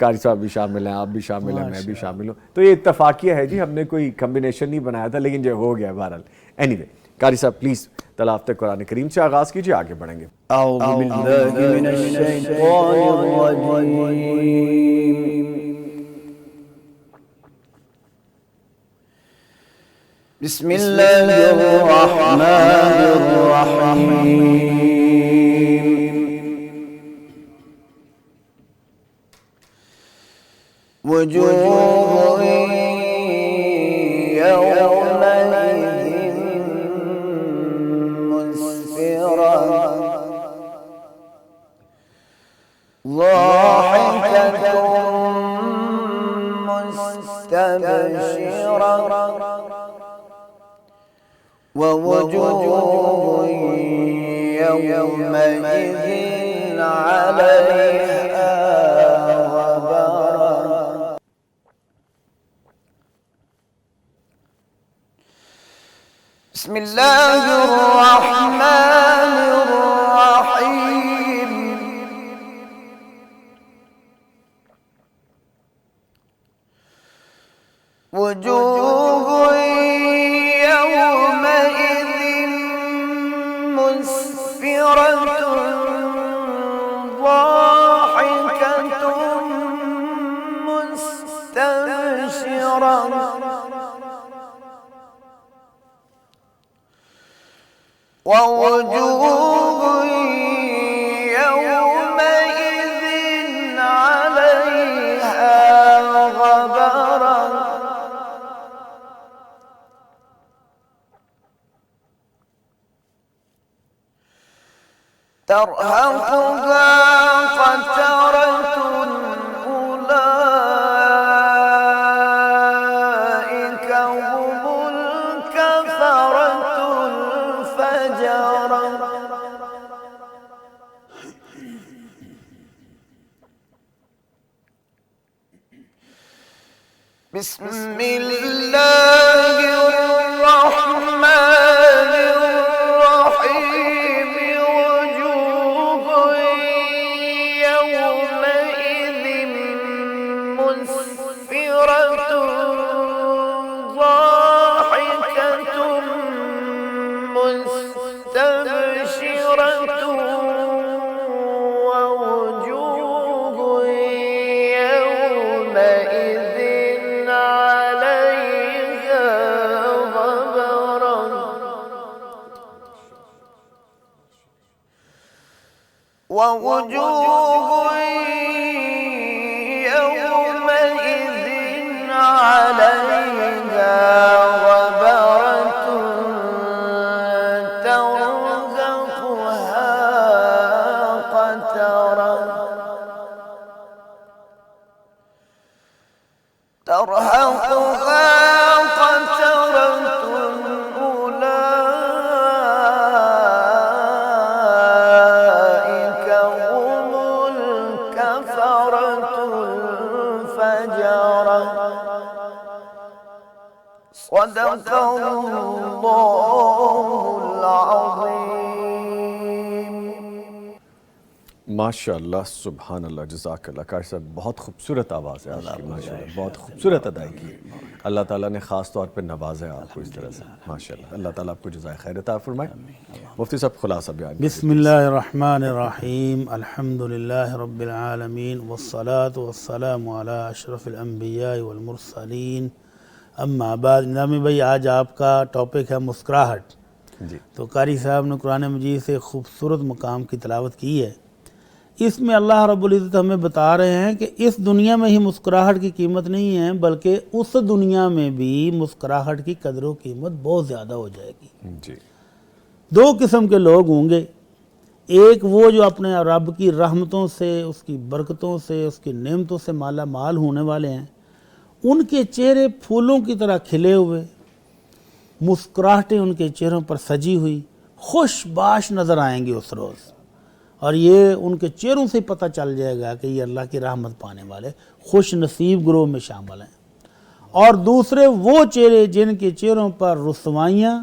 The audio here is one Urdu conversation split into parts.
قاری صاحب بھی شامل ہیں، آپ بھی شامل ہیں، میں بھی شامل ہوں. تو یہ اتفاقیہ ہے جی، ہم نے کوئی کمبینیشن نہیں بنایا تھا، لیکن جو ہو گیا بہرحال. اینی وے قاری صاحب پلیز تلاوت قرآن کریم سے آغاز کیجیے، آگے بڑھیں گے. اعوذ باللہ من الشیطان الرجیم. بسم اللہ الرحمن الرحیم. وجوه يومئذ مسفرة ضاحكة مستبشرة ووجوه يومئذ عليها غبرة. بسم الله الرحمن الرحيم. وجوه يومئذ مسفرة ضاحكة مستبشرة ووجوه يومئذ عليها غبرة ترهقها قترة أولئك هم الكفرة الفجرة. بسم الله الرحمن الرحيم. وجوه يومئذ مسفرة ضاحكة مستبشرة ووجوه يومئذ عليها غبرة ووجوه يومئذ عليها غبرة ترهقها قترة أولئك هم الكفرة الفجرة. صدق الله العظيم. ماشاء اللہ، سبحان اللہ، جزاک اللہ. قاری صاحب بہت خوبصورت آواز ہے آپ کی، ماشاء اللہ، بہت خوبصورت ادائی کی. اللہ تعالیٰ نے خاص طور پہ نوازا ہے آپ کو اس طرح سے، ماشاء اللہ. اللہ تعالیٰ آپ کو جزائے خیر عطا فرمائے. مفتی صاحب خلاصہ بیان. بسم اللہ الرحمن الرحیم. الحمد للہ رب العالمین والصلاة والسلام علی اشرف الانبیاء والمرسلین. اما بعد. نظامی بھائی، آج آپ کا ٹاپک ہے مسکراہٹ. جی. تو قاری صاحب نے قرآن مجید سے خوبصورت مقام کی تلاوت کی ہے. اس میں اللہ رب العزت ہمیں بتا رہے ہیں کہ اس دنیا میں ہی مسکراہٹ کی قیمت نہیں ہے، بلکہ اس دنیا میں بھی مسکراہٹ کی قدر و قیمت بہت زیادہ ہو جائے گی. جی. دو قسم کے لوگ ہوں گے. ایک وہ جو اپنے رب کی رحمتوں سے، اس کی برکتوں سے، اس کی نعمتوں سے مالا مال ہونے والے ہیں. ان کے چہرے پھولوں کی طرح کھلے ہوئے، مسکراہٹیں ان کے چہروں پر سجی ہوئی، خوش باش نظر آئیں گے اس روز. اور یہ ان کے چہروں سے پتہ چل جائے گا کہ یہ اللہ کی رحمت پانے والے خوش نصیب گروہ میں شامل ہیں. اور دوسرے وہ چہرے جن کے چہروں پر رسوائیاں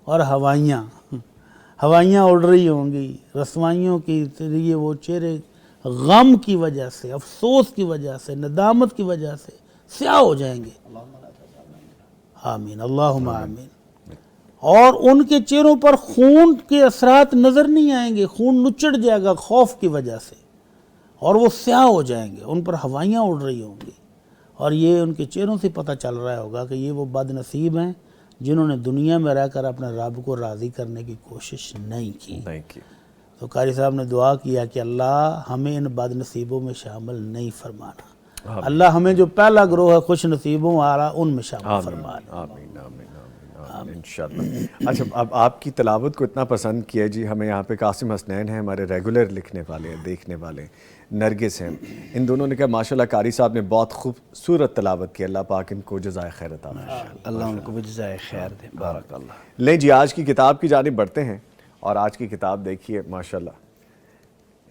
اور ہوائیاں اڑ رہی ہوں گی، رسوائیوں کے ذریعے وہ چہرے غم کی وجہ سے، افسوس کی وجہ سے، ندامت کی وجہ سے سیاہ ہو جائیں گے۔ آمین، اللہم آمین۔ اور ان کے چہروں پر خون کے اثرات نظر نہیں آئیں گے، خون نچڑ جائے گا خوف کی وجہ سے، اور وہ سیاہ ہو جائیں گے، ان پر ہوائیاں اڑ رہی ہوں گی، اور یہ ان کے چہروں سے پتہ چل رہا ہوگا کہ یہ وہ بد نصیب ہیں جنہوں نے دنیا میں رہ کر اپنے رب کو راضی کرنے کی کوشش نہیں کی۔ تو قاری صاحب نے دعا کیا کہ اللہ ہمیں ان بد نصیبوں میں شامل نہیں فرمانا، اللہ ہمیں جو پہلا گروہ ہے خوش نصیبوں والا ان میں شامل فرمانا۔ آمین آمین آمین انشاءاللہ۔ اچھا، اب آپ کی تلاوت کو اتنا پسند کیا جی، ہمیں یہاں پہ قاسم حسنین ہیں، ہمارے ریگولر لکھنے والے ہیں، دیکھنے والے ہیں، نرگس ہیں، ان دونوں نے کہا ماشاءاللہ قاری صاحب نے بہت خوبصورت تلاوت کی، اللہ پاک ان کو جزائے خیر عطا فرمائے۔ اللہ ان کو بھی جزائے خیر دے، بارک اللہ۔ لیں جی، آج کی کتاب کی جانب بڑھتے ہیں، اور آج کی کتاب دیکھیے ماشاءاللہ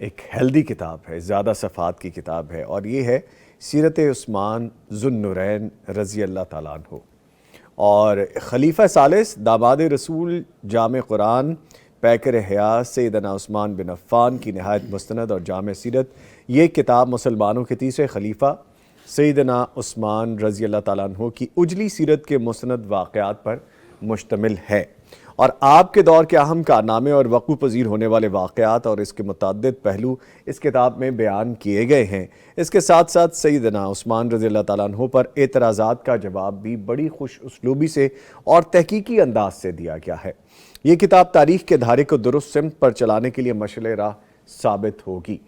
ایک ہیلدی کتاب ہے، زیادہ صفحات کی کتاب ہے، اور یہ ہے سیرت عثمان ذو النورین رضی اللہ تعالیٰ عنہ، اور خلیفہ ثالث داماد رسول جامع قرآن پیکر حیات سیدنا عثمان بن عفان کی نہایت مستند اور جامع سیرت۔ یہ کتاب مسلمانوں کے تیسرے خلیفہ سیدنا عثمان رضی اللہ تعالیٰ عنہ کی اجلی سیرت کے مستند واقعات پر مشتمل ہے، اور آپ کے دور کے اہم کارنامے اور وقوع پذیر ہونے والے واقعات اور اس کے متعدد پہلو اس کتاب میں بیان کیے گئے ہیں۔ اس کے ساتھ ساتھ سیدنا عثمان رضی اللہ تعالیٰ عنہ پر اعتراضات کا جواب بھی بڑی خوش اسلوبی سے اور تحقیقی انداز سے دیا گیا ہے۔ یہ کتاب تاریخ کے دھارے کو درست سمت پر چلانے کے لیے مشعل راہ ثابت ہوگی۔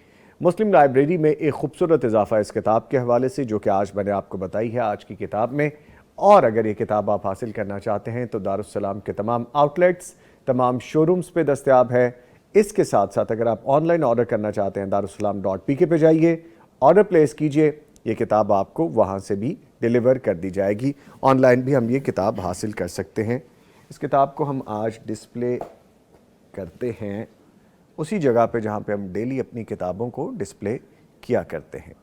مسلم لائبریری میں ایک خوبصورت اضافہ اس کتاب کے حوالے سے جو کہ آج میں نے آپ کو بتائی ہے آج کی کتاب میں، اور اگر یہ کتاب آپ حاصل کرنا چاہتے ہیں تو دارالسلام کے تمام آؤٹلیٹس، تمام شورومز پہ دستیاب ہے۔ اس کے ساتھ ساتھ اگر آپ آن لائن آرڈر کرنا چاہتے ہیں darussalam.pk پہ جائیے، آرڈر پلیس کیجئے، یہ کتاب آپ کو وہاں سے بھی ڈیلیور کر دی جائے گی۔ آن لائن بھی ہم یہ کتاب حاصل کر سکتے ہیں۔ اس کتاب کو ہم آج ڈسپلے کرتے ہیں اسی جگہ پہ جہاں پہ ہم ڈیلی اپنی کتابوں کو ڈسپلے کیا کرتے ہیں۔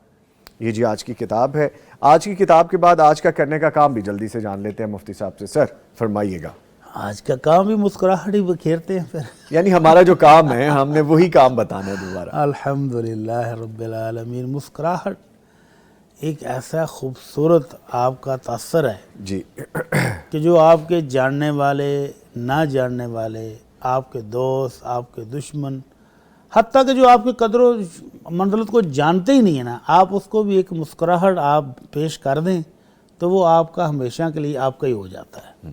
یہ جی آج کی کتاب ہے۔ آج کی کتاب کے بعد آج کا کرنے کا کام بھی جلدی سے جان لیتے ہیں مفتی صاحب سے۔ سر فرمائیے گا۔ آج کا کام بھی مسکراہٹ ہی بکھیرتے ہیں پھر، یعنی ہمارا جو کام ہے ہم نے وہی کام بتانا ہے دوبارہ۔ الحمدللہ رب العالمین۔ مسکراہٹ ایک ایسا خوبصورت آپ کا تاثر ہے جی کہ جو آپ کے جاننے والے، نہ جاننے والے، آپ کے دوست، آپ کے دشمن، حتیٰ کہ جو آپ کے قدر و منزلت کو جانتے ہی نہیں ہیں نا، آپ اس کو بھی ایک مسکراہٹ آپ پیش کر دیں تو وہ آپ کا ہمیشہ کے لیے آپ کا ہی ہو جاتا ہے۔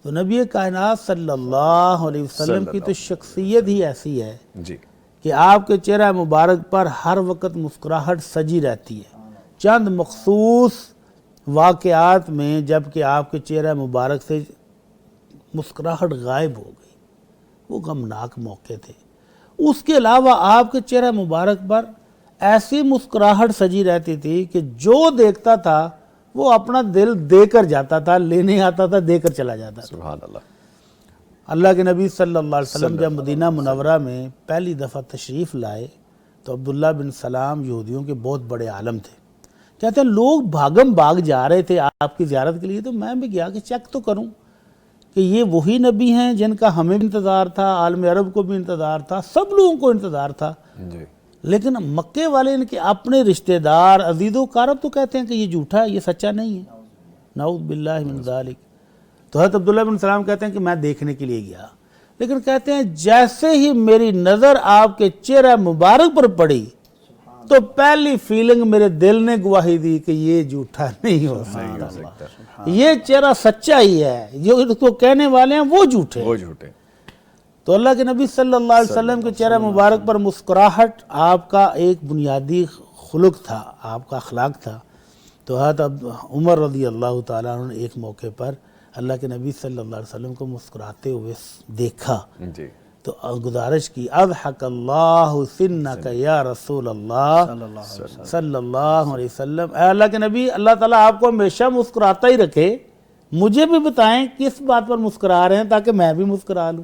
تو نبی کائنات صلی اللہ علیہ وسلم کی تو شخصیت ہی ایسی ہے جی کہ آپ کے چہرہ مبارک پر ہر وقت مسکراہٹ سجی رہتی ہے۔ چند مخصوص واقعات میں جب کہ آپ کے چہرہ مبارک سے مسکراہٹ غائب ہو گئی، وہ غمناک موقع تھے۔ اس کے علاوہ آپ کے چہرہ مبارک پر ایسی مسکراہٹ سجی رہتی تھی کہ جو دیکھتا تھا وہ اپنا دل دے کر جاتا تھا، لینے آتا تھا، دے کر چلا جاتا تھا۔ سبحان اللہ۔ اللہ کے نبی صلی اللہ علیہ وسلم جب مدینہ منورہ میں پہلی دفعہ تشریف لائے تو عبداللہ بن سلام یہودیوں کے بہت بڑے عالم تھے۔ کہتے ہیں لوگ بھاگم بھاگ جا رہے تھے آپ کی زیارت کے لیے، تو میں بھی گیا کہ چیک تو کروں کہ یہ وہی نبی ہیں جن کا ہمیں بھی انتظار تھا، عالم عرب کو بھی انتظار تھا، سب لوگوں کو انتظار تھا۔ جی لیکن مکے والے ان کے اپنے رشتہ دار عزیز و قارب تو کہتے ہیں کہ یہ جھوٹا ہے، یہ سچا نہیں ہے، نعوذ باللہ من ذالک۔ تو حضرت عبداللہ بن سلام کہتے ہیں کہ میں دیکھنے کے لیے گیا، لیکن کہتے ہیں جیسے ہی میری نظر آپ کے چہرہ مبارک پر پڑی تو پہلی فیلنگ میرے دل نے گواہی دی کہ یہ جھوٹا نہیں ہو سکتا، یہ چہرہ سچا ہی ہے، جو اس کو کہنے والے ہیں وہ جھوٹے۔ تو اللہ کے نبی صلی اللہ علیہ وسلم کے چہرہ مبارک پر مسکراہٹ آپ کا ایک بنیادی خلق تھا، آپ کا اخلاق تھا۔ تو حضرت عمر رضی اللہ تعالیٰ عنہ نے ایک موقع پر اللہ کے نبی صلی اللہ علیہ وسلم کو مسکراتے ہوئے دیکھا جی تو گزارش کی، اضحک اللہ سنک یا رسول اللہ صلی اللہ علیہ وسلم، اے اللہ کے نبی اللہ تعالیٰ آپ کو ہمیشہ مسکراتا ہی رکھے، مجھے بھی بتائیں کس بات پر مسکرا رہے ہیں تاکہ میں بھی مسکرا لوں۔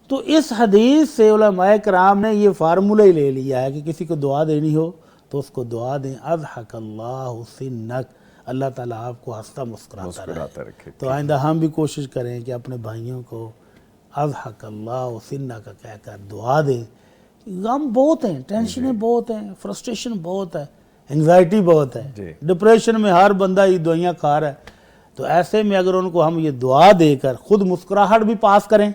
تو اس حدیث سے علماء کرام نے یہ فارمولہ ہی لے لیا ہے کہ کسی کو دعا دینی ہو تو اس کو دعا دیں، اضحک اللہ سنک، اللہ تعالیٰ آپ کو ہنستا مسکراتا رکھے۔ تو آئندہ ہم بھی کوشش کریں کہ اپنے بھائیوں کو اضحک اللہ سنک کہہ کر دعا دیں غم بہت ہیں، ٹینشنیں بہت ہیں، فرسٹریشن بہت ہے، انگزائٹی بہت ہے، جی۔ ڈپریشن میں ہر بندہ یہ دوائیاں کھا رہا ہے۔ تو ایسے میں اگر ان کو ہم یہ دعا دے کر خود مسکراہٹ بھی پاس کریں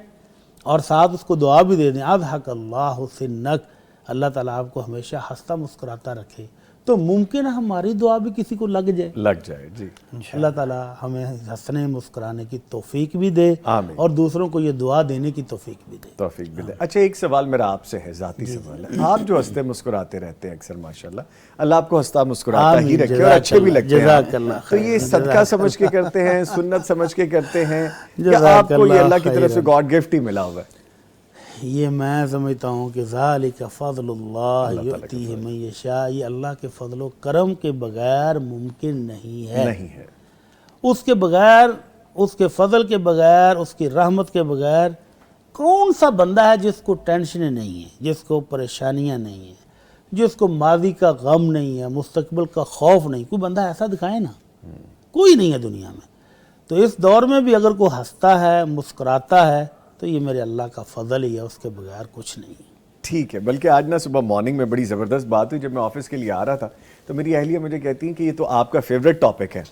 اور ساتھ اس کو دعا بھی دے دیں، اضحک اللہ سنک، اللہ تعالیٰ آپ کو ہمیشہ ہنستا مسکراتا رکھے، تو ممکن ہے ہماری دعا بھی کسی کو لگ جائے جی۔ اللہ تعالیٰ ہمیں ہنسنے مسکرانے کی توفیق بھی دے آمین۔ اور دوسروں کو یہ دعا دینے کی توفیق بھی دے۔ اچھا ایک سوال میرا آپ سے ہے، ذاتی سوال ہے، آپ جو ہنستے مسکراتے رہتے ہیں اکثر ماشاءاللہ، اللہ آپ کو ہنستا مسکراتا ہی رکھے اور اچھے بھی لگتے ہیں آپ، تو یہ صدقہ سمجھ کے کرتے ہیں، سنت سمجھ کے کرتے ہیں، یا آپ کو یہ اللہ کی طرف سے گاڈ گفٹ ہی ملا ہوا ہے؟ یہ میں سمجھتا ہوں کہ ذالک فضل اللہ یؤتیہ من یشاء، یہ اللہ کے فضل و کرم کے بغیر ممکن نہیں ہے، اس کے بغیر، اس کے فضل کے بغیر، اس کی رحمت کے بغیر کون سا بندہ ہے جس کو ٹینشنیں نہیں ہیں، جس کو پریشانیاں نہیں ہیں، جس کو ماضی کا غم نہیں ہے، مستقبل کا خوف نہیں؟ کوئی بندہ ایسا دکھائے نا، کوئی نہیں ہے دنیا میں۔ تو اس دور میں بھی اگر کوئی ہنستا ہے مسکراتا ہے تو یہ میرے اللہ کا فضل ہی ہے، اس کے بغیر کچھ نہیں۔ ٹھیک ہے، بلکہ آج نا صبح مارننگ میں بڑی زبردست بات ہوئی، جب میں آفس کے لیے آ رہا تھا تو میری اہلیہ مجھے کہتی ہیں کہ یہ تو آپ کا فیوریٹ ٹاپک ہے،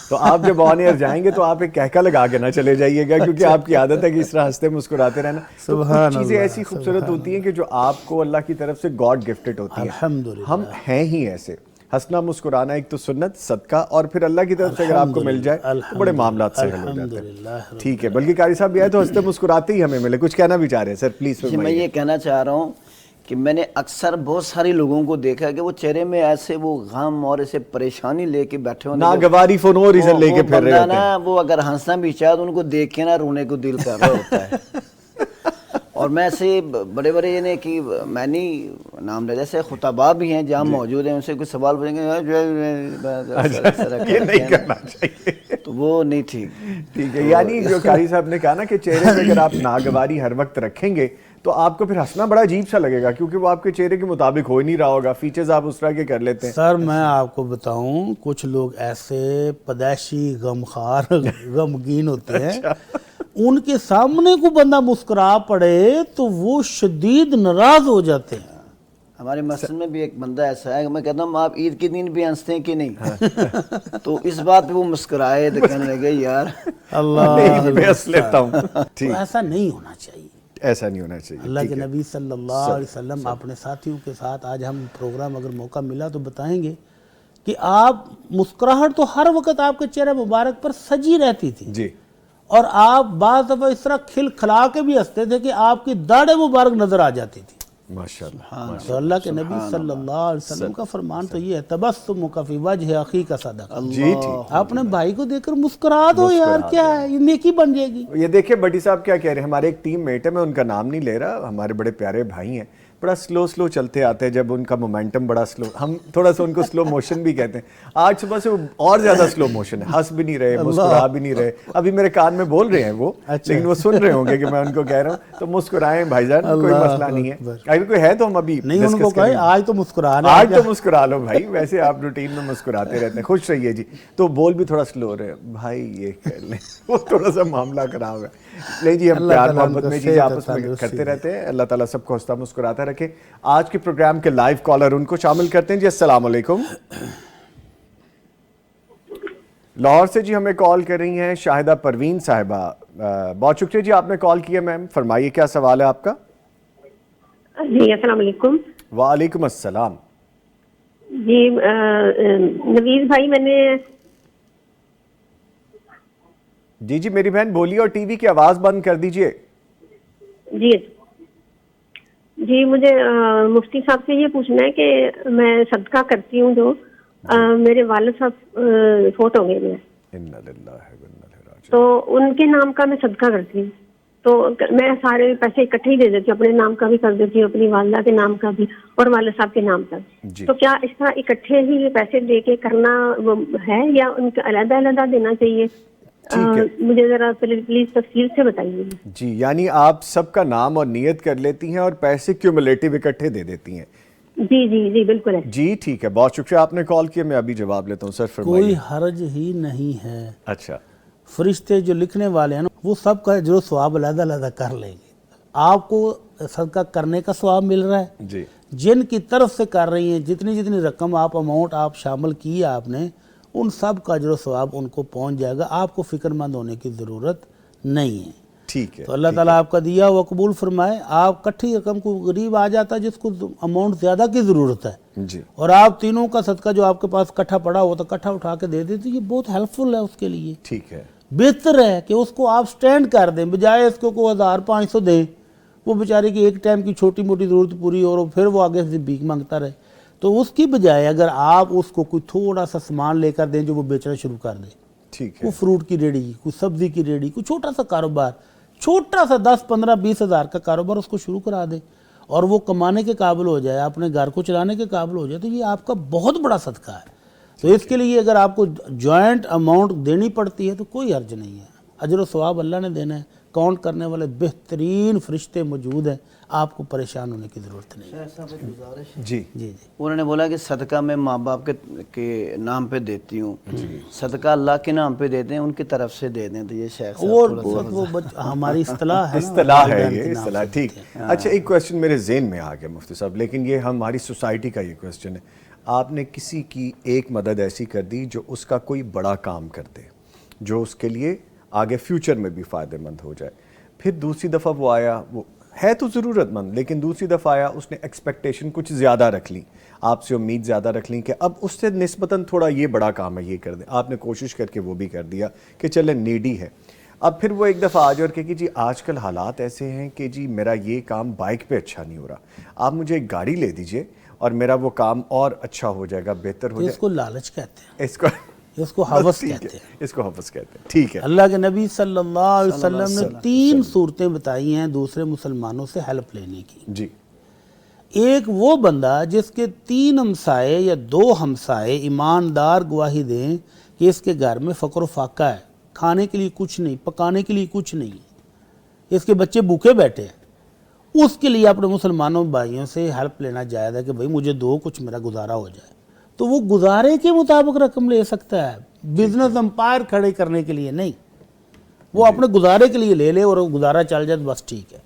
تو آپ جب آن ایئر جائیں گے تو آپ ایک کہکا لگا کے نہ چلے جائیے گا، کیونکہ آپ کی عادت ہے کہ اس طرح ہنستے مسکراتے رہنا۔ تو کچھ چیزیں ایسی خوبصورت ہوتی ہیں کہ جو آپ کو اللہ کی طرف سے گاڈ گفٹڈ ہوتی ہیں، الحمدللہ ہم ہیں ہی ایسے۔ ہنسنا مسکرانا ایک تو سنت، صدقہ، اور پھر اللہ کی طرف سے اگر آپ کو مل جائے تو بڑے معاملات سے حل ہو جاتے ہیں۔ ٹھیک ہے، بلکہ قاری صاحب یہ ہے تو ہنستے مسکراتے ہی ہمیں ملے، کچھ کہنا بھی چاہ رہے ہیں سر، پلیز جی میں یہ کہنا چاہ رہا ہوں کہ میں نے اکثر بہت سارے لوگوں کو دیکھا کہ وہ چہرے میں ایسے وہ غم اور ایسے پریشانی لے کے بیٹھے ہونے، ناگواری فور نو ریزن لے کے پھر رہے ہوتے ہیں، وہ اگر ہنسنا بھی چاہے تو ان کو دیکھ کے نہ رونے کو دل کر رہا ہوتا ہے۔ اور میں ایسے بڑے بڑے یعنی کہ میں نہیں نام لے، جیسے خطباء بھی ہیں جہاں موجود ہیں، ان سے کوئی سوال پوچھیں گے یہ نہیں کرنا چاہیے، تو وہ نہیں ٹھیک ہے۔ یعنی جو قاری صاحب نے کہا نا کہ چہرے پہ اگر آپ ناگواری ہر وقت رکھیں گے تو آپ کو پھر ہنسنا بڑا عجیب سا لگے گا، کیونکہ وہ آپ کے چہرے کے مطابق ہو ہی نہیں رہا ہوگا، فیچرز آپ اس طرح کے کر لیتے ہیں۔ سر میں آپ کو بتاؤں، کچھ لوگ ایسے پدیشی غمخوار غمگین ہوتے ہیں، ان کے سامنے کو بندہ مسکرا پڑے تو وہ شدید ناراض ہو جاتے ہیں۔ ہمارے مسجد میں بھی ایک بندہ ایسا ہے کہ میں کہتا ہوں آپ عید کے دن بھی ہنستے ہیں کہ نہیں، تو اس بات پہ وہ مسکرائے تو کہنے لگے یار اللہ میں ہنس لیتا ہوں۔ تو ایسا نہیں ہونا چاہیے، ایسا نہیں ہونا چاہیے۔ اللہ کے نبی صلی اللہ علیہ وسلم اپنے ساتھیوں کے ساتھ، آج ہم پروگرام اگر موقع ملا تو بتائیں گے کہ آپ مسکراہٹ تو ہر وقت آپ کے چہرے مبارک پر سجی رہتی تھی، جی، اور آپ بعض دفعہ اس طرح کھل کھلا کے بھی ہنستے تھے کہ آپ کی داڑھ مبارک نظر آ جاتی تھی۔ ماشاءاللہ۔ تو اللہ کے نبی صلی اللہ علیہ وسلم کا فرمان تو یہ ہے، تبسمک فی وجہ اخیک صدقہ، جی ٹھیک۔ اپنے بھائی کو دیکھ کر مسکرا دو یار، کیا ہے یہ نیکی بن جائے گی۔ یہ دیکھیں بٹی صاحب کیا کہہ رہے ہیں، ہمارے ایک ٹیم میٹ ہے، میں ان کا نام نہیں لے رہا، ہمارے بڑے پیارے بھائی ہیں، بڑا سلو چلتے آتے ہیں، جب ان کا مومنٹم بڑا سلو، ہم تھوڑا سا ان کو سلو موشن بھی کہتے ہیں، آج صبح سے وہ اور زیادہ سلو موشن ہے، ہنس بھی نہیں رہے، مسکرا بھی نہیں رہے، ابھی میرے کان میں بول رہے ہیں وہ، لیکن وہ سن رہے ہوں گے کہ میں ان کو کہہ رہا ہوں، تو مسکرائیں بھائی جان، کوئی مسئلہ نہیں ہے، اگر کوئی ہے تو ہم ابھی نہیں ان کو کہے آج تو مسکرانا، آج تو مسکرا لو بھائی، ویسے آپ روٹین میں مسکراتے رہتے ہیں، خوش رہیے جی۔ تو بول بھی تھوڑا سلو رہے بھائی، یہ کر لیں، وہ تھوڑا سا معاملہ خراب ہے۔ نہیں جی، ہم پیار محبت میں چیزیں آپس میں کرتے رہتے ہیں، اللہ تعالیٰ سب کو ہنستا مسکراتا رکھے۔ آج کے پروگرام کے لائیو کالر ان کو شامل کرتے ہیں جی۔ السلام علیکم، لاہور سے جی ہمیں کال کر رہی ہیں شاہدہ پروین صاحبہ، بہت شکریہ جی آپ نے کال کیا میم، فرمائیے کیا سوال ہے آپ کا؟ جی السلام علیکم۔ وعلیکم السلام جی نویز بھائی، میں نے جی میری بہن بولیے، اور ٹی وی کی آواز بند کر دیجئے۔ جی مجھے مفتی صاحب سے یہ پوچھنا ہے کہ میں صدقہ کرتی ہوں، جو میرے والد صاحب فوت ہو گئے ہیں، تو ان کے نام کا میں صدقہ کرتی ہوں، تو میں سارے پیسے اکٹھے ہی دے دیتی ہوں، اپنے نام کا بھی کر دیتی ہوں، اپنی والدہ کے نام کا بھی اور والد صاحب کے نام کا بھی۔ تو کیا اس طرح اکٹھے ہی یہ پیسے دے کے کرنا ہے یا ان کا علیحدہ علیحدہ دینا چاہیے؟ مجھے ذرا پلیز تفصیل سے بتائیے جی۔ یعنی آپ سب کا نام اور نیت کر لیتی ہیں اور پیسے کیومولیٹیو اکٹھے دے دیتی ہیں؟ جی بالکل ہے جی ٹھیک ہے، بہت شکریہ آپ نے کال کیا، میں ابھی جواب لیتا ہوں سر، فرمائیے۔ کوئی حرج ہی نہیں ہے، اچھا، فرشتے جو لکھنے والے ہیں نا وہ سب کا جو ثواب علیحدہ علیحدہ کر لیں گے، آپ کو صدقہ کرنے کا ثواب مل رہا ہے، جی جن کی طرف سے کر رہی ہیں، جتنی رقم آپ اماؤنٹ آپ شامل کی آپ نے، ان سب کا اجر و ثواب ان کو پہنچ جائے گا، آپ کو فکر مند ہونے کی ضرورت نہیں ہے۔ ٹھیک ہے، تو اللہ تعالیٰ آپ کا دیا ہوا قبول فرمائے۔ آپ کٹھی رقم کو غریب آ جاتا ہے جس کو اماؤنٹ زیادہ کی ضرورت ہے، جی اور آپ تینوں کا صدقہ جو آپ کے پاس کٹھا پڑا ہوا تو کٹھا اٹھا کے دے دیتے، یہ بہت ہیلپ فل ہے اس کے لیے۔ ٹھیک ہے، بہتر ہے کہ اس کو آپ سٹینڈ کر دیں، بجائے اس کو 1500 دیں، وہ بیچارے کی ایک ٹائم کی چھوٹی موٹی ضرورت پوری اور پھر وہ آگے سے بھیک مانگتا رہے۔ تو اس کی بجائے اگر آپ اس کو کوئی تھوڑا سا سامان لے کر دیں جو وہ بیچنا شروع کر دے، ٹھیک ہے، کوئی فروٹ کی ریڑھی، کوئی سبزی کی ریڑھی، کوئی چھوٹا سا کاروبار، چھوٹا سا 10 15 20 ہزار کا کاروبار اس کو شروع کرا دے، اور وہ کمانے کے قابل ہو جائے، اپنے گھر کو چلانے کے قابل ہو جائے، تو یہ آپ کا بہت بڑا صدقہ ہے۔ تو اس کے لیے اگر آپ کو جوائنٹ اماؤنٹ دینی پڑتی ہے تو کوئی حرج نہیں ہے، اجر و ثواب اللہ نے دینا ہے، کاؤنٹ کرنے والے بہترین فرشتے موجود ہیں، آپ کو پریشان ہونے کی ضرورت نہیں ہے۔ جی جی انہوں نے بولا کہ صدقہ میں ماں باپ کے نام پہ دیتی ہوں، صدقہ اللہ کے نام پہ دیتے ہیں، ان کی طرف سے دے دیں، تو یہ شیخ صاحب وہ ہماری اصطلاح ہے نا، اصطلاح ہے والدین یہ کے نام اصطلاح، سے ٹھیک۔ دیتے ہیں۔ اچھا ایک کویسچن میرے ذہن میں آ گیا مفتی صاحب، لیکن یہ ہماری سوسائٹی کا یہ کویسچن ہے، آپ نے کسی کی ایک مدد ایسی کر دی جو اس کا کوئی بڑا کام کر دے، جو اس کے لیے آگے فیوچر میں بھی فائدہ مند ہو جائے، پھر دوسری دفعہ وہ آیا، وہ ہے تو ضرورت مند لیکن دوسری دفعہ آیا، اس نے ایکسپیکٹیشن کچھ زیادہ رکھ لی، آپ سے امید زیادہ رکھ لیں کہ اب اس سے نسبتاً تھوڑا یہ بڑا کام ہے یہ کر دیں، آپ نے کوشش کر کے وہ بھی کر دیا کہ چلے نیڈی ہے، اب پھر وہ ایک دفعہ آ جائے اور کہ جی آج کل حالات ایسے ہیں کہ جی میرا یہ کام بائک پہ اچھا نہیں ہو رہا، آپ مجھے ایک گاڑی لے دیجئے اور میرا وہ کام اور اچھا ہو جائے گا، بہتر ہو اس جائے کو لالچ کہتے ہیں، اس کو حوث ٹھیک کہتے ہے، ہیں۔ اس کو حوث کہتے ہیں، ٹھیک ہے، اللہ کے نبی صلی اللہ علیہ وسلم نے 3 صورتیں بتائی ہیں دوسرے مسلمانوں سے ہیلپ لینے کی۔ جی ایک وہ بندہ جس کے 3 ہمسائے یا 2 ہمسائے ایماندار گواہی دیں کہ اس کے گھر میں فقر و فاقہ ہے، کھانے کے لیے کچھ نہیں، پکانے کے لیے کچھ نہیں، اس کے بچے بھوکے بیٹھے ہیں، اس کے لیے اپنے مسلمانوں بھائیوں سے ہیلپ لینا جائز ہے کہ بھائی مجھے دو، کچھ میرا گزارا ہو جائے، تو وہ گزارے کے مطابق رقم لے سکتا ہے، بزنس امپائر کھڑے کرنے کے لیے نہیں، وہ اپنے گزارے کے لیے لے لے اور گزارا چل جائے بس ٹھیک ہے۔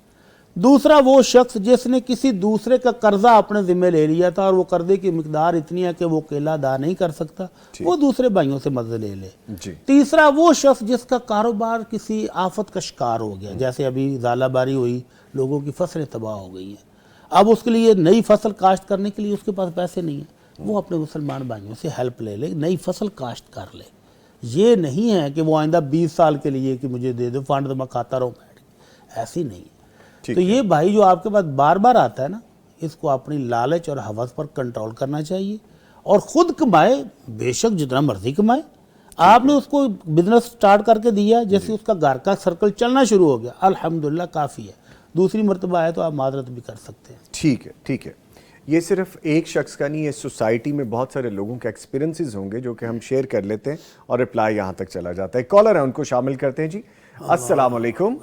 دوسرا وہ شخص جس نے کسی دوسرے کا قرضہ اپنے ذمہ لے لیا تھا اور وہ قرضے کی مقدار اتنی ہے کہ وہ اکیلا ادا نہیں کر سکتا، وہ دوسرے بھائیوں سے مدد لے لے۔ جی تیسرا وہ شخص جس کا کاروبار کسی آفت کا شکار ہو گیا، جیسے ابھی ژالہ باری ہوئی، لوگوں کی فصلیں تباہ ہو گئی ہیں، اب اس کے لیے نئی فصل کاشت کرنے کے لیے اس کے پاس پیسے نہیں ہیں، وہ اپنے مسلمان بھائیوں سے ہیلپ لے لے، نئی فصل کاشت کر لے۔ یہ نہیں ہے کہ وہ آئندہ 20 سال کے لیے کہ مجھے دے دو فنڈ تو میں کھاتا رہوں، ایسی نہیں ہے۔ تو یہ بھائی جو آپ کے پاس بار بار آتا ہے نا، اس کو اپنی لالچ اور ہوس پر کنٹرول کرنا چاہیے اور خود کمائے، بے شک جتنا مرضی کمائے۔ آپ نے اس کو بزنس سٹارٹ کر کے دیا، جیسے اس کا گھر کا سرکل چلنا شروع ہو گیا، الحمدللہ کافی ہے، دوسری مرتبہ آئے تو آپ معذرت بھی کر سکتے ہیں۔ ٹھیک ہے، ٹھیک ہے۔ یہ صرف ایک شخص کا نہیں ہے، سوسائٹی میں بہت سارے لوگوں کے ایکسپیرینسز ہوں گے جو کہ ہم شیئر کر لیتے ہیں اور رپلائی یہاں تک چلا جاتا ہے۔ کالر ہے، ان کو شامل کرتے ہیں۔ جی السلام علیکم۔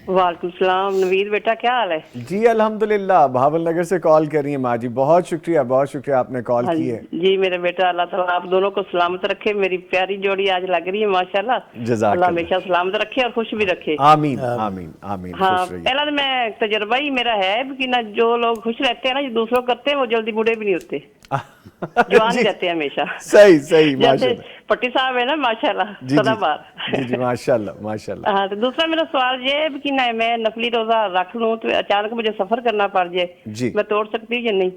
وعلیکم السلام، نوید بیٹا کیا حال ہے؟ جی الحمدللہ، بہاول نگر سے کال کر رہی ہیں ماں جی، بہت شکریہ، بہت شکریہ آپ نے کال کی ہے۔ جی میرے بیٹا، اللہ تعالیٰ آپ دونوں کو سلامت رکھے، میری پیاری جوڑی آج لگ رہی ہے ماشاءاللہ، جزاک اللہ اللہ، ہمیشہ سلامت رکھے اور خوش بھی رکھے۔ آمین آمین آمین، ہاں خوش رہیے۔ پہلا تو میں تجربہ ہی میرا ہے کہ نہ جو لوگ خوش رہتے ہیں نا، جو دوسروں کرتے ہیں وہ جلدی بوڑھے بھی نہیں ہوتے، جوان ہی رہتے ہیں ہمیشہ۔ صحیح صحیح، جیسے ماشاءاللہ پٹی صاحب ہے نا ماشاءاللہ، جی سدا بار۔ جی جی، ماشاءاللہ ماشاءاللہ۔ ہاں تو دوسرا میرا سوال یہ ہے کہ نہ میں نفلی روزہ رکھ لوں تو اچانک مجھے سفر کرنا پڑ جائے، جی میں توڑ سکتی ہوں یا نہیں؟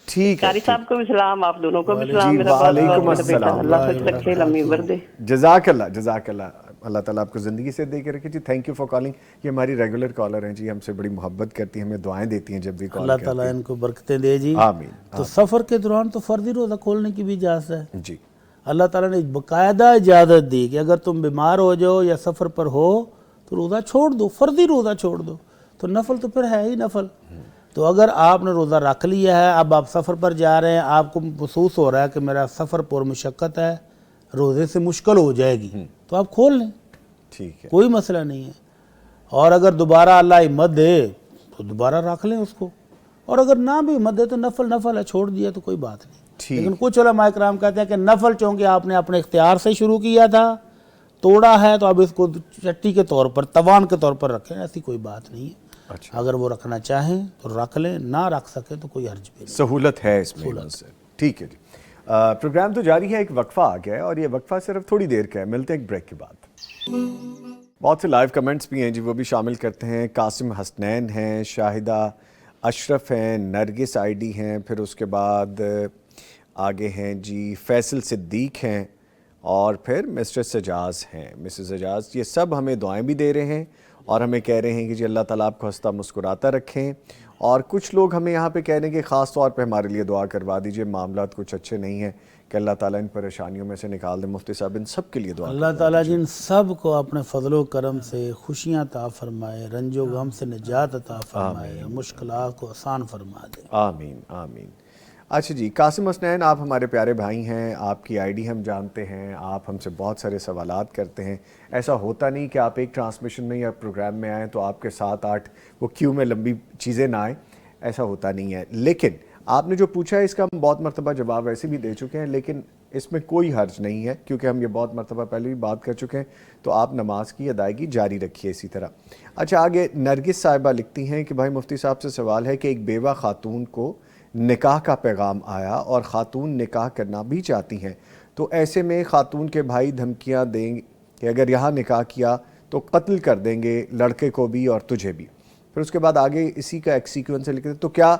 ٹھیک ہے، قاری صاحب کو بھی سلام، آپ دونوں کو بھی سلام، جی میرا بہت وعلیکم بہت میرا بیٹا، السلام، اللہ خوش رکھے، لمبی عمر دے۔ جزاک اللہ جزاک اللہ، اللہ تعالیٰ آپ کو زندگی سے دے کے رکھے جی۔ تھینک یو فار کالنگ، یہ ہماری ریگولر کالر ہیں جی، ہم سے بڑی محبت کرتی ہیں، ہمیں دعائیں دیتی ہیں جب بھی کال اللہ کرتی تعالیٰ ہیں۔ ان کو برکتیں دے جی۔ آمین۔ تو سفر کے دوران تو فرضی روزہ کھولنے کی بھی اجازت ہے، جی اللہ تعالیٰ نے باقاعدہ اجازت دی کہ اگر تم بیمار ہو جاؤ یا سفر پر ہو تو روزہ چھوڑ دو، فرضی روزہ چھوڑ دو، تو نفل تو پھر ہے ہی نفل۔ تو اگر آپ نے روزہ رکھ لیا ہے، اب آپ سفر پر جا رہے ہیں، آپ کو محسوس ہو رہا ہے کہ میرا سفر پر مشقت ہے، روزے سے مشکل ہو جائے گی، تو آپ کھول لیں، ٹھیک ہے، کوئی مسئلہ نہیں ہے۔ اور اگر دوبارہ اللہ ہمت دے تو دوبارہ رکھ لیں اس کو، اور اگر نہ بھی ہمت دے تو نفل ہے، چھوڑ دیا تو کوئی بات نہیں۔ ٹھیک۔ لیکن کچھ علماء کرام کہتے ہیں کہ نفل چونکہ آپ نے اپنے اختیار سے شروع کیا تھا، توڑا ہے، تو اب اس کو چٹی کے طور پر، توان کے طور پر رکھیں، ایسی کوئی بات نہیں ہے۔ اگر وہ رکھنا چاہیں تو رکھ لیں, نہ رکھ سکے تو کوئی حرج بھی نہیں. سہولت ہے اس میں سے. ٹھیک ہے جی, پروگرام تو جاری ہے, ایک وقفہ آ گیا ہے اور یہ وقفہ صرف تھوڑی دیر کا ہے, ملتے ہیں ایک بریک کے بعد. بہت سے لائیو کمنٹس بھی ہیں جی, وہ بھی شامل کرتے ہیں. قاسم حسنین ہیں, شاہدہ اشرف ہیں, نرگس آئی ڈی ہیں, پھر اس کے بعد آگے ہیں جی فیصل صدیق ہیں, اور پھر مسٹر سجاز ہیں, مسز سجاز. یہ سب ہمیں دعائیں بھی دے رہے ہیں اور ہمیں کہہ رہے ہیں کہ جی اللہ تعالیٰ آپ کو ہنستا مسکراتا رکھیں. اور کچھ لوگ ہمیں یہاں پہ کہہ رہے ہیں کہ خاص طور پہ ہمارے لیے دعا کروا دیجئے, معاملات کچھ اچھے نہیں ہیں, کہ اللہ تعالیٰ ان پریشانیوں میں سے نکال دے. مفتی صاحب ان سب کے لیے دعا اللہ تعالیٰ جن سب کو اپنے فضل و کرم سے خوشیاں عطا فرمائے, رنج و غم سے نجات عطا فرمائے, مشکلات کو آسان فرما دے. آمین آمین. اچھا جی, قاسم حسنین آپ ہمارے پیارے بھائی ہیں, آپ کی آئی ڈی ہم جانتے ہیں, آپ ہم سے بہت سارے سوالات کرتے ہیں. ایسا ہوتا نہیں کہ آپ ایک ٹرانسمیشن میں یا پروگرام میں آئیں تو آپ کے 7-8 وہ کیو میں لمبی چیزیں نہ آئیں, ایسا ہوتا نہیں ہے. لیکن آپ نے جو پوچھا ہے اس کا ہم بہت مرتبہ جواب ویسے بھی دے چکے ہیں, لیکن اس میں کوئی حرج نہیں ہے کیونکہ ہم یہ بہت مرتبہ پہلے بھی بات کر چکے ہیں. تو آپ نماز کی ادائیگی جاری رکھیے اسی طرح. اچھا, آگے نرگس صاحبہ لکھتی ہیں کہ بھائی مفتی صاحب سے سوال ہے کہ ایک بیوہ خاتون کو نکاح کا پیغام آیا اور خاتون نکاح کرنا بھی چاہتی ہیں, تو ایسے میں خاتون کے بھائی دھمکیاں دیں کہ اگر یہاں نکاح کیا تو قتل کر دیں گے, لڑکے کو بھی اور تجھے بھی. پھر اس کے بعد آگے اسی کا ایک سیکوینس لکھتے ہیں, تو کیا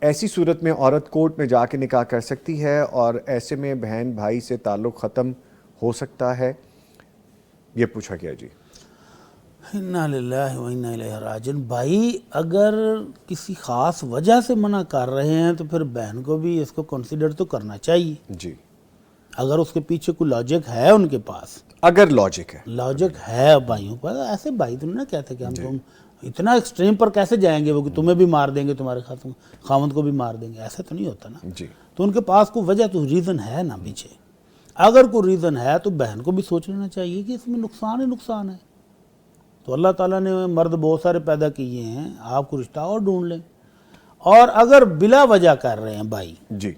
ایسی صورت میں عورت کورٹ میں جا کے نکاح کر سکتی ہے اور ایسے میں بہن بھائی سے تعلق ختم ہو سکتا ہے؟ یہ پوچھا گیا جی. انا للہ و انا الیہ راجعون. بھائی اگر کسی خاص وجہ سے منع کر رہے ہیں تو پھر بہن کو بھی اس کو کنسیڈر تو کرنا چاہیے جی, اگر اس کے پیچھے کوئی لاجک ہے ان کے پاس. اگر لاجک ہے, لاجک ہے بھائیوں پر. ایسے بھائی تو نہیں کہتے کہ ہم تم اتنا ایکسٹریم پر کیسے جائیں گے وہ کہ تمہیں بھی مار دیں گے, تمہارے خاوند کو بھی مار دیں گے, ایسا تو نہیں ہوتا نا. جی, تو ان کے پاس کوئی وجہ تو ریزن ہے نا پیچھے. اگر کوئی ریزن ہے تو بہن کو بھی سوچ لینا چاہیے کہ اس میں نقصان ہی نقصان ہے. تو اللہ تعالیٰ نے مرد بہت سارے پیدا کیے ہیں, آپ کو رشتہ اور ڈھونڈ لیں. اور اگر بلا وجہ کر رہے ہیں بھائی, جی,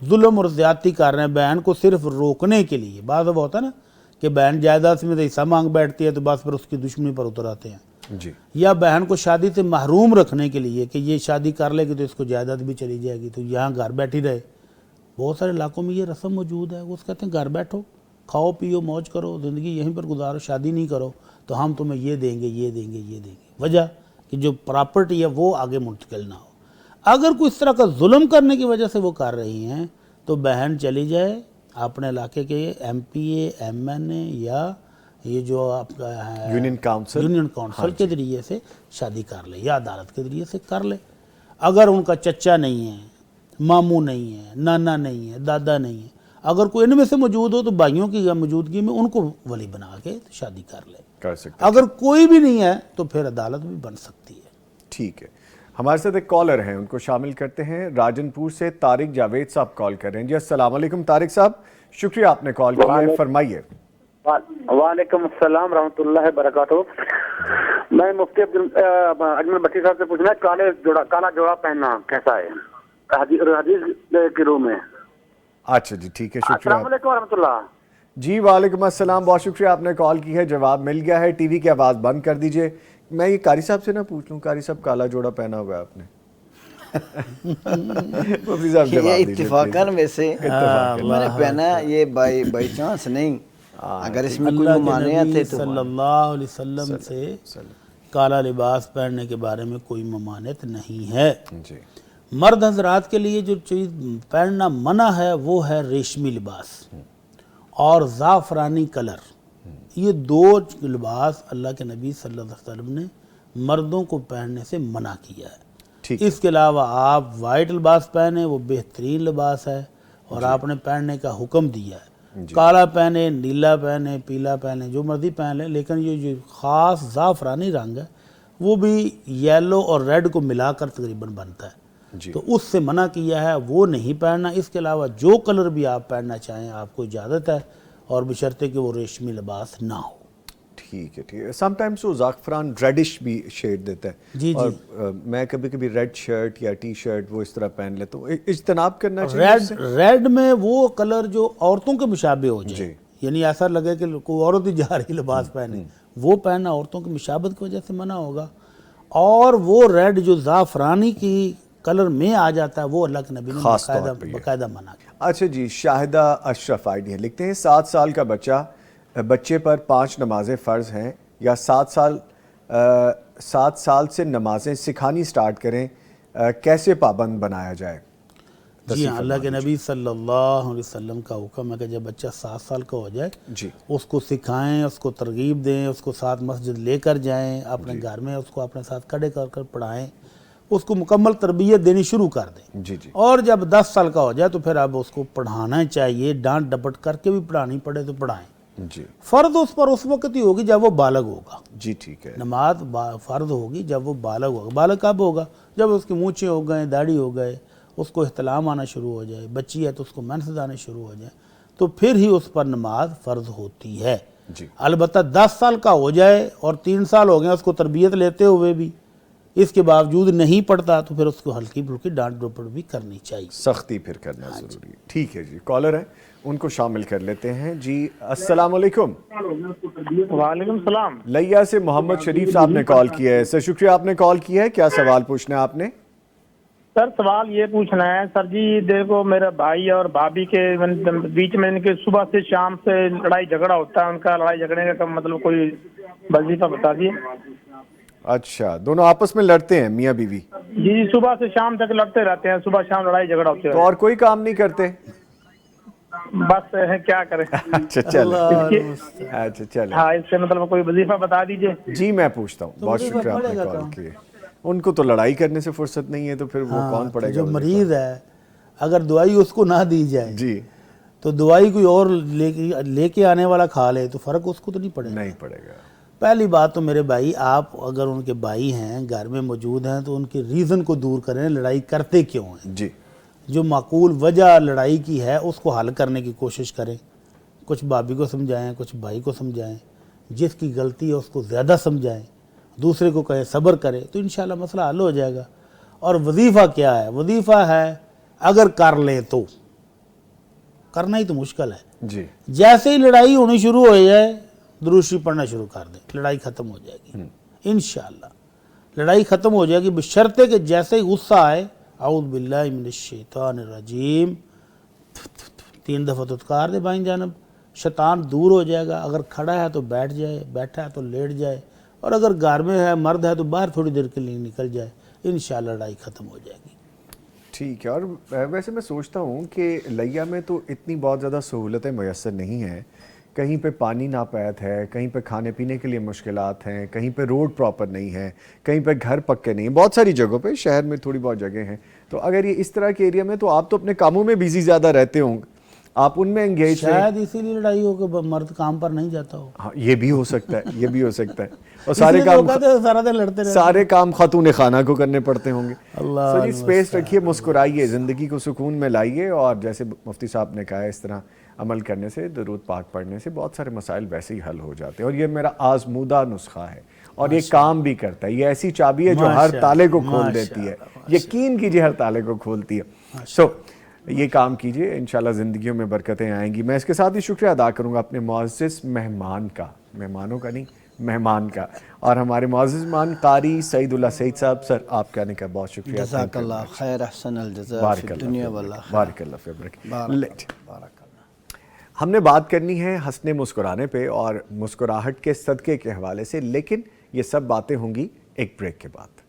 ظلم اور زیادتی کر رہے ہیں بہن کو صرف روکنے کے لیے, بعض اب ہوتا ہے نا کہ بہن جائیداد میں حصہ مانگ بیٹھتی ہے تو بس پھر اس کی دشمنی پر اتر آتے ہیں, جی, یا بہن کو شادی سے محروم رکھنے کے لیے کہ یہ شادی کر لے گی تو اس کو جائیداد بھی چلی جائے گی تو یہاں گھر بیٹھی رہے. بہت سارے علاقوں میں یہ رسم موجود ہے, وہ کہتے ہیں گھر بیٹھو, کھاؤ پیو موج کرو, زندگی یہیں پر گزارو, شادی نہیں کرو تو ہم تمہیں یہ دیں گے یہ دیں گے یہ دیں گے. وجہ کہ جو پراپرٹی ہے وہ آگے منتقل نہ ہو. اگر کوئی اس طرح کا ظلم کرنے کی وجہ سے وہ کر رہی ہیں تو بہن چلی جائے اپنے علاقے کے ایم پی اے, ایم این اے یا یہ جو آپ کا ہے یونین کاؤنسل کے ذریعے سے شادی کر لے یا عدالت کے ذریعے سے کر لے. اگر ان کا چچا نہیں ہے, ماموں نہیں ہے, نانا نہیں ہے, دادا نہیں ہے, اگر کوئی ان میں سے موجود ہو تو بھائیوں کی موجودگی میں ان کو ولی بنا کے شادی کر لے. کر سکتے. اگر کوئی بھی نہیں ہے تو پھر عدالت بھی بن سکتی ہے. ٹھیک ہے, ہمارے ساتھ ایک کالر ہیں, ان کو شامل کرتے ہیں. راجن پور سے طارق جاوید صاحب کال کر رہے ہیں. جی السلام علیکم طارق صاحب, شکریہ آپ نے کال کیا ہے, فرمائیے. وعلیکم السلام رحمۃ اللہ وبرکاتہ. میں مفتی اجمل بٹی صاحب سے پوچھنا ہے, کالا جوڑا پہننا کیسا ہے حدیث کے روح میں؟ اچھا جی ٹھیک ہے, شکریہ. السلام علیکم ورحمۃ اللہ. جی وعلیکم السلام, بہت شکریہ آپ نے کال کی ہے, جواب مل گیا ہے. ٹی وی کی آواز بند کر دیجئے. میں یہ قاری صاحب سے نہ پوچھ لوں, قاری صاحب کالا جوڑا پہنا ہوا ہے آپ نے؟ یہ اتفاقاً ویسے میں نے پہنا, یہ بائی چانس نہیں. اگر اس میں کوئی ممانعت ہے تو صلی اللہ علیہ وسلم سے کالا لباس پہننے کے بارے میں کوئی ممانعت نہیں ہے. جی, مرد حضرات کے لیے جو چیز پہننا منع ہے وہ ہے ریشمی لباس اور زعفرانی کلر. یہ دو لباس اللہ کے نبی صلی اللہ علیہ وسلم نے مردوں کو پہننے سے منع کیا ہے. اس کے علاوہ آپ وائٹ لباس پہنے, وہ بہترین لباس ہے اور آپ نے پہننے کا حکم دیا ہے. کالا پہنے, نیلا پہنے, پیلا پہنے, جو مرضی پہن لیں, لیکن یہ جو خاص زعفرانی رنگ ہے وہ بھی یلو اور ریڈ کو ملا کر تقریباً بنتا ہے. تو اس سے منع کیا ہے, وہ نہیں پہننا. اس کے علاوہ جو کلر بھی آپ پہننا چاہیں آپ کو اجازت ہے, اور بشرطے کہ وہ ریشمی لباس نہ ہو. ٹھیک ہے ٹھیک ہے. سم ٹائمز وہ زعفران ریڈش بھی شیڈ دیتا ہے. جی اور میں کبھی کبھی ریڈ شرٹ یا ٹی شرٹ وہ اس طرح پہن لیتا ہوں. اجتناب کرنا چاہیے. ریڈ میں وہ کلر جو عورتوں کے مشابہ ہو جائے, یعنی ایسا لگے کہ کوئی عورت ہی جا رہی لباس پہنے, وہ پہننا عورتوں کی مشابہت کی وجہ سے منع ہوگا. اور وہ ریڈ جو زعفرانی کی کلر میں آ جاتا ہے وہ اللہ کے نبی نے خاص طور پہ یہ۔ باقاعدہ منع کیا۔ اچھا جی، شاہدہ اشرف آئیڈی لکھتے ہیں 7 سال کا بچے پر 5 نمازیں فرض ہیں، یا 7 سال سے نمازیں سکھانی سٹارٹ کریں، کیسے پابند بنایا جائے؟ جی ہاں، اللہ کے نبی صلی اللہ علیہ وسلم کا حکم ہے کہ جب بچہ 7 سال کا ہو جائے جی اس کو سکھائیں، اس کو ترغیب دیں، اس کو ساتھ مسجد لے کر جائیں، اپنے گھر میں اس کو اپنے ساتھ کھڑے کر کر پڑھائیں، اس کو مکمل تربیت دینی شروع کر دیں۔ جی جی اور جب 10 سال کا ہو جائے تو پھر اب اس کو پڑھانا چاہیے، ڈانٹ ڈپٹ کر کے بھی پڑھانی پڑے تو پڑھائیں۔ جی فرض اس پر اس وقت ہی ہوگی جب وہ بالغ ہوگا۔ جی ٹھیک ہے، نماز فرض ہوگی جب وہ بالغ ہوگا۔ بالغ کب ہوگا؟ جب اس کی مونچھیں ہو گئے، داڑھی ہو گئے، اس کو احتلام آنا شروع ہو جائے، بچی ہے تو اس کو مینسز آنے شروع ہو جائیں، تو پھر ہی اس پر نماز فرض ہوتی ہے۔ جی البتہ 10 سال کا ہو جائے اور 3 سال ہو گئے اس کو تربیت لیتے ہوئے بھی اس کے باوجود نہیں پڑھتا تو پھر اس کو ہلکی پھلکی ڈانٹ ڈپٹ بھی کرنی چاہیے۔ سختی پھر کرنا ضروری ہے۔ ٹھیک ہے جی، کالر ہیں ان کو شامل کر لیتے ہیں۔ جی السلام علیکم۔ وعلیکم السلام۔ لیا سے محمد شریف صاحب نے کال کیا ہے۔ سر شکریہ آپ نے کال کیا ہے، کیا سوال پوچھنا ہے آپ نے؟ سر سوال یہ پوچھنا ہے سر جی، دیکھو میرے بھائی اور بھابھی کے بیچ میں ان کے صبح سے شام سے لڑائی جھگڑا ہوتا ہے، ان کا لڑائی جھگڑنے کا مطلب کوئی وظیفہ بتا دیے۔ اچھا، دونوں آپس میں لڑتے ہیں میاں بیوی؟ جی صبح سے شام تک لڑتے رہتے ہیں، صبح شام لڑائی جھگڑا ہوتے تو ہیں، اور کوئی کام نہیں کرتے؟ بس کیا کریں۔ اچھا چلیں، اچھا چلیں، ہاں اس سے مطلب کوئی وظیفہ بتا دیجئے۔ جی میں پوچھتا ہوں، بہت شکریہ آپ نے کال کیے۔ ان کو تو لڑائی کرنے سے فرصت نہیں ہے تو پھر وہ کون پڑے گا؟ جو مریض ہے اگر دوائی اس کو نہ دی جائے جی تو دوائی کوئی اور لے کے آنے والا کھا لے تو فرق اس کو تو نہیں پڑے گا۔ نہیں پڑے گا۔ پہلی بات تو میرے بھائی، آپ اگر ان کے بھائی ہیں گھر میں موجود ہیں تو ان کے ریزن کو دور کریں، لڑائی کرتے کیوں ہیں، جی جو معقول وجہ لڑائی کی ہے اس کو حل کرنے کی کوشش کریں۔ کچھ بھابھی کو سمجھائیں، کچھ بھائی کو سمجھائیں، جس کی غلطی ہے اس کو زیادہ سمجھائیں، دوسرے کو کہیں صبر کرے تو انشاءاللہ مسئلہ حل ہو جائے گا۔ اور وظیفہ کیا ہے؟ وظیفہ ہے اگر کر لیں تو، کرنا ہی تو مشکل ہے، جی جیسے ہی لڑائی ہونی شروع ہو جائے دروشی پڑھنا شروع کر دیں، لڑائی ختم ہو جائے گی انشاءاللہ۔ لڑائی ختم ہو جائے گی بشرطے کہ جیسے ہی غصہ آئے اعوذ باللہ من الشیطان الرجیم 3 دفعہ تذکار دے بائیں جانب، شیطان دور ہو جائے گا۔ اگر کھڑا ہے تو بیٹھ جائے، بیٹھا ہے تو لیٹ جائے، اور اگر گھر میں ہے مرد ہے تو باہر تھوڑی دیر کے لیے نکل جائے، انشاءاللہ لڑائی ختم ہو جائے گی۔ ٹھیک ہے۔ اور ویسے میں سوچتا ہوں کہ لیا میں تو اتنی بہت زیادہ سہولتیں میسر نہیں ہیں، کہیں پہ پانی ناپید ہے، کہیں پہ کھانے پینے کے لیے مشکلات ہیں، کہیں پہ روڈ پراپر نہیں ہے، کہیں پہ گھر پکے نہیں ہیں، بہت ساری جگہوں پہ، شہر میں تھوڑی بہت جگہ ہیں۔ تو اگر یہ اس طرح کے ایریا میں تو آپ تو اپنے کاموں میں بیزی زیادہ رہتے ہوں، آپ ان میں انگیج ہیں۔ شاید اسی لیے لڑائی ہو کہ مرد کام پر نہیں جاتا ہو، ہاں یہ بھی ہو سکتا ہے، یہ بھی ہو سکتا ہے۔ اور اس لیے تو کہتے ہیں سارا دن لڑتے رہتے ہیں۔ سارے کام خاتون خانہ کو کرنے پڑتے ہوں گے۔ اللہ سو جی سپیس رکھیے، مسکرائیے، زندگی کو سکون میں لائیے، اور جیسے مفتی صاحب نے کہا ہے اس طرح عمل کرنے سے، درود پاک پڑھنے سے بہت سارے مسائل ویسے ہی حل ہو جاتے ہیں۔ اور یہ میرا آزمودہ نسخہ ہے اور یہ کام بھی کرتا ہے، یہ ایسی چابی ہے جو ہر تالے کو کھول دیتی ہے، یقین کیجئے ہر تالے کو کھولتی ہے۔ سو یہ کام کیجئے، انشاءاللہ زندگیوں میں برکتیں آئیں گی۔ میں اس کے ساتھ ہی شکریہ ادا کروں گا اپنے معزز مہمان کا، مہمانوں کا نہیں، مہمان کا، اور ہمارے معزز مہمان قاری سعید اللہ سعید صاحب۔ سر آپ کا آنے کا بہت شکریہ۔ جزاک اللہ خیر، احسن الجزاء فی بارک الدنیا اللہ والآخرہ۔ فیک، بارک اللہ فیک۔ بارک اللہ۔ ہم نے بات کرنی ہے ہنسنے مسکرانے پہ اور مسکراہٹ کے صدقے کے حوالے سے، لیکن یہ سب باتیں ہوں گی ایک بریک کے بعد۔